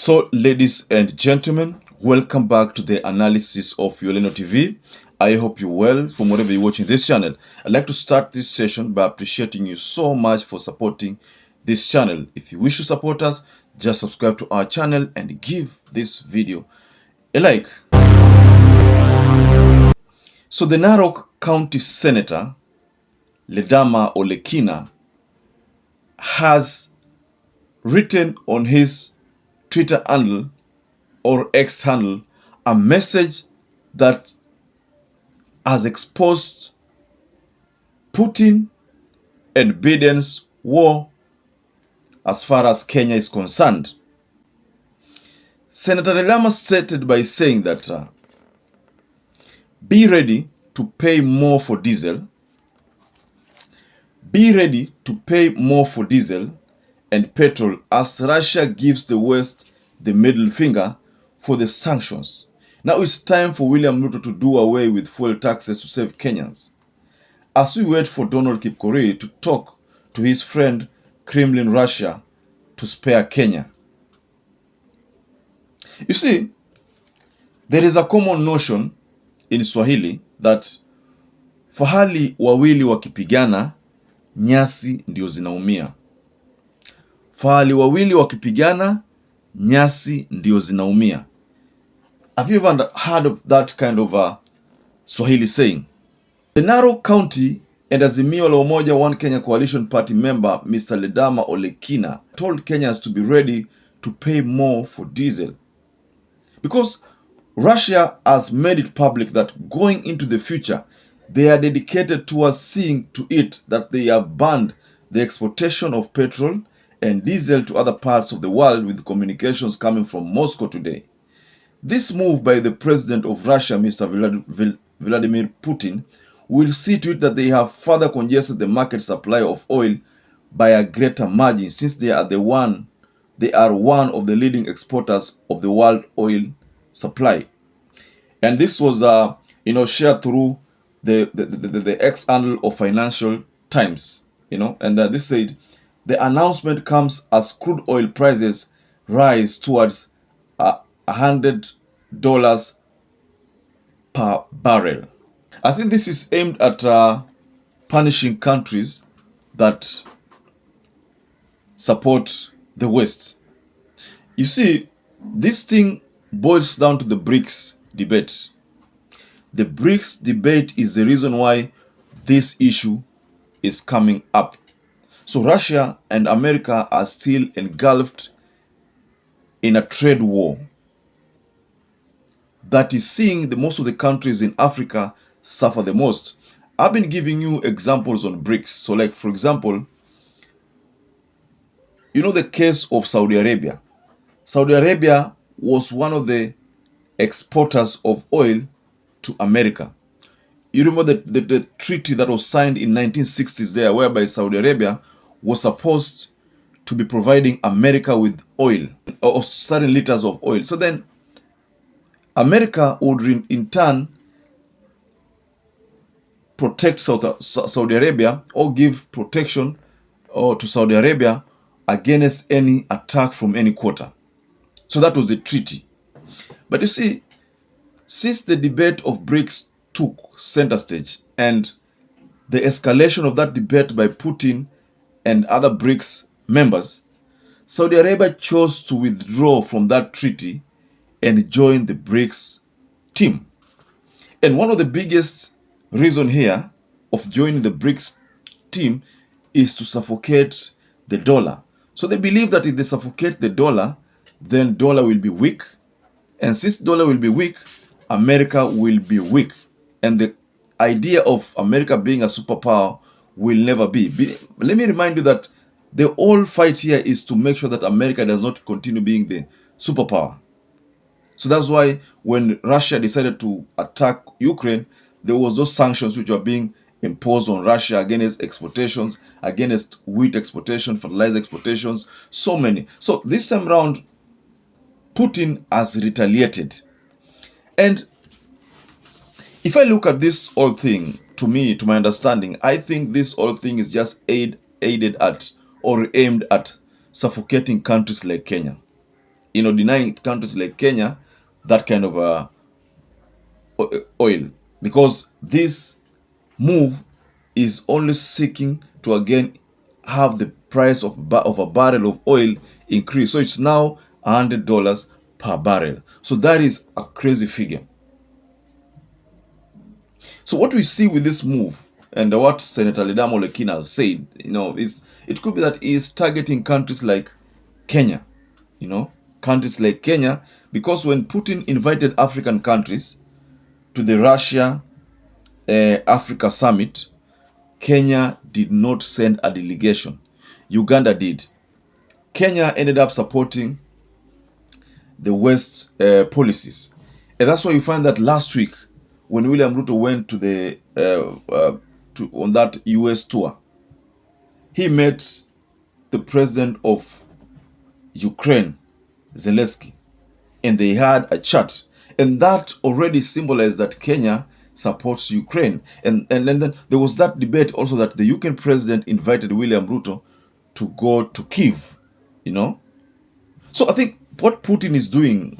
So, ladies and gentlemen, welcome back to the analysis of YOLENO TV. I hope you're well from wherever you're watching this channel. I'd like to start this session by appreciating you so much for supporting this channel. If you wish to support us, just subscribe to our channel and give this video a like. So, the Narok County Senator, Ledama Olekina, has written on his Twitter handle or X handle a message that has exposed Putin and Biden's war as far as Kenya is concerned. Senator Ledama started by saying that be ready to pay more for diesel. Be ready to pay more for diesel and petrol as Russia gives the West the middle finger for the sanctions. Now it's time for William Ruto to do away with fuel taxes to save Kenyans. As we wait for Donald Kipkorir to talk to his friend Kremlin Russia to spare Kenya. You see, there is a common notion in Swahili that fahali wawili wakipigana, nyasi ndio zinaumia. Fahali wawili wakipigana, nyasi ndio zinaumia. Have you ever heard of that kind of a Swahili saying? The Narok County and Azimio la Umoja One Kenya Coalition Party member Mr. Ledama Olekina told Kenyans to be ready to pay more for diesel. Because Russia has made it public that going into the future, they are dedicated towards seeing to it that they have banned the exportation of petrol and diesel to other parts of the world with communications coming from Moscow today. This move by the president of Russia, Mr. Vladimir Putin, will see to it that they have further congested the market supply of oil by a greater margin, since they are one of the leading exporters of the world oil supply. And this was shared through the X handle of Financial Times, and this said, the announcement comes as crude oil prices rise towards $100 per barrel. I think this is aimed at punishing countries that support the West. You see, this thing boils down to the BRICS debate. The BRICS debate is the reason why this issue is coming up. So Russia and America are still engulfed in a trade war that is seeing most of the countries in Africa suffer the most. I've been giving you examples on BRICS. So like, for example, the case of Saudi Arabia. Saudi Arabia was one of the exporters of oil to America. You remember the treaty that was signed in 1960s there, whereby Saudi Arabia was supposed to be providing America with oil, or certain liters of oil. So then America would in turn protect Saudi Arabia, or give protection to Saudi Arabia against any attack from any quarter. So that was the treaty. But you see, since the debate of BRICS took center stage and the escalation of that debate by Putin and other BRICS members, Saudi Arabia chose to withdraw from that treaty and join the BRICS team. And one of the biggest reasons here of joining the BRICS team is to suffocate the dollar. So they believe that if they suffocate the dollar, then dollar will be weak. And since dollar will be weak, America will be weak. And the idea of America being a superpower will never be. Let me remind you that the whole fight here is to make sure that America does not continue being the superpower. So that's why when Russia decided to attack Ukraine, there was those sanctions which were being imposed on Russia against exportations, against wheat exportation, fertilizer exportations, so many. So this time around, Putin has retaliated. And if I look at this whole thing, to my understanding, I think this whole thing is just aided at or aimed at suffocating countries like Kenya. denying countries like Kenya that kind of oil, because this move is only seeking to again have the price of a barrel of oil increase. So it's now $100 per barrel. So that is a crazy figure. So what we see with this move, and what Senator Ledamo Olekina has said, is it could be that he is targeting countries like Kenya, countries like Kenya, because when Putin invited African countries to the Russia Africa summit, Kenya did not send a delegation. Uganda did. Kenya ended up supporting the West policies. And that's why you find that last week, when William Ruto went to the on that US tour, he met the president of Ukraine, Zelensky, and they had a chat. And that already symbolized that Kenya supports Ukraine. And then there was that debate also that the Ukraine president invited William Ruto to go to Kyiv, So I think what Putin is doing,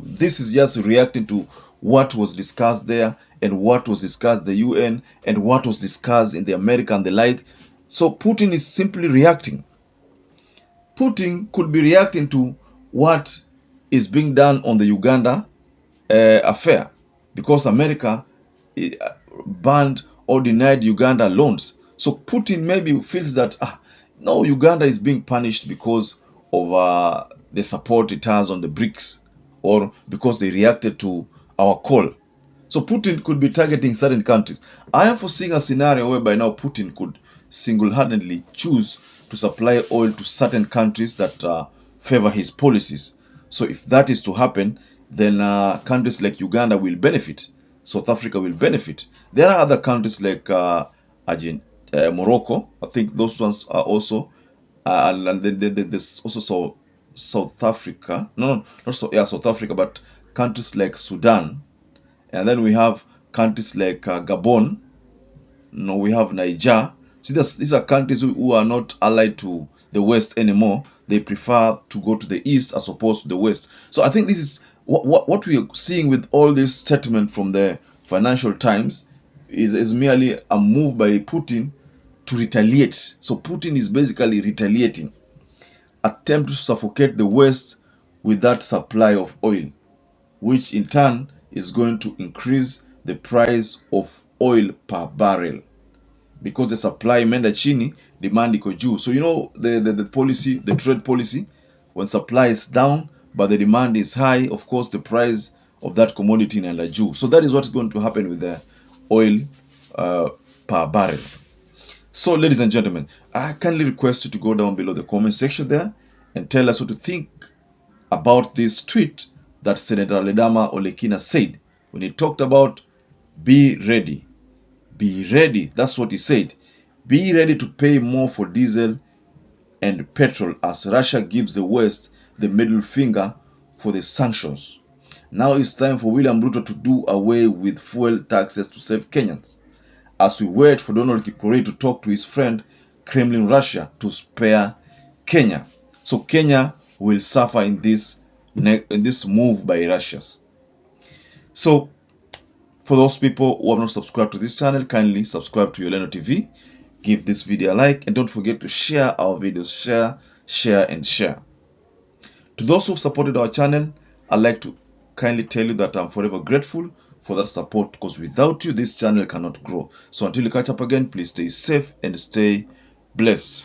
this is just reacting to what was discussed there and what was discussed the UN and what was discussed in the America and the like. So Putin is simply reacting. Putin could be reacting to what is being done on the Uganda affair, because America banned or denied Uganda loans. So Putin maybe feels that no, Uganda is being punished because of the support it has on the BRICS, or because they reacted to our call. So Putin could be targeting certain countries. I am foreseeing a scenario whereby now Putin could single-handedly choose to supply oil to certain countries that favor his policies. So if that is to happen, then countries like Uganda will benefit. South Africa will benefit. There are other countries like Morocco. I think those ones are also, and then there's also South Africa. No, not so. Yeah, South Africa, but countries like Sudan, and then we have countries like Gabon. No, we have Niger. See, these are countries who are not allied to the West anymore. They prefer to go to the East as opposed to the West. So I think this is what we are seeing with all this statement from the Financial Times is merely a move by Putin to retaliate. So Putin is basically retaliating, attempt to suffocate the West with that supply of oil, which in turn is going to increase the price of oil per barrel, because the supply imeenda chini, demand iko juu. So the policy, the trade policy, when supply is down but the demand is high, of course the price of that commodity inaenda juu. So that is what's going to happen with the oil per barrel. So ladies and gentlemen, I kindly request you to go down below the comment section there and tell us what you think about this tweet that Senator Ledamo Olekina said when he talked about be ready. Be ready. That's what he said. Be ready to pay more for diesel and petrol as Russia gives the West the middle finger for the sanctions. Now it's time for William Ruto to do away with fuel taxes to save Kenyans, as we wait for Donald Kipkorir to talk to his friend Kremlin Russia to spare Kenya. So Kenya will suffer in this move by Russia. So for those people who have not subscribed to this channel, kindly subscribe to YOLENO TV. Give this video a like, and don't forget to share our videos. Share, and share. To those who have supported our channel, I'd like to kindly tell you that I'm forever grateful for that support, because without you, this channel cannot grow. So until we catch up again, please stay safe and stay blessed.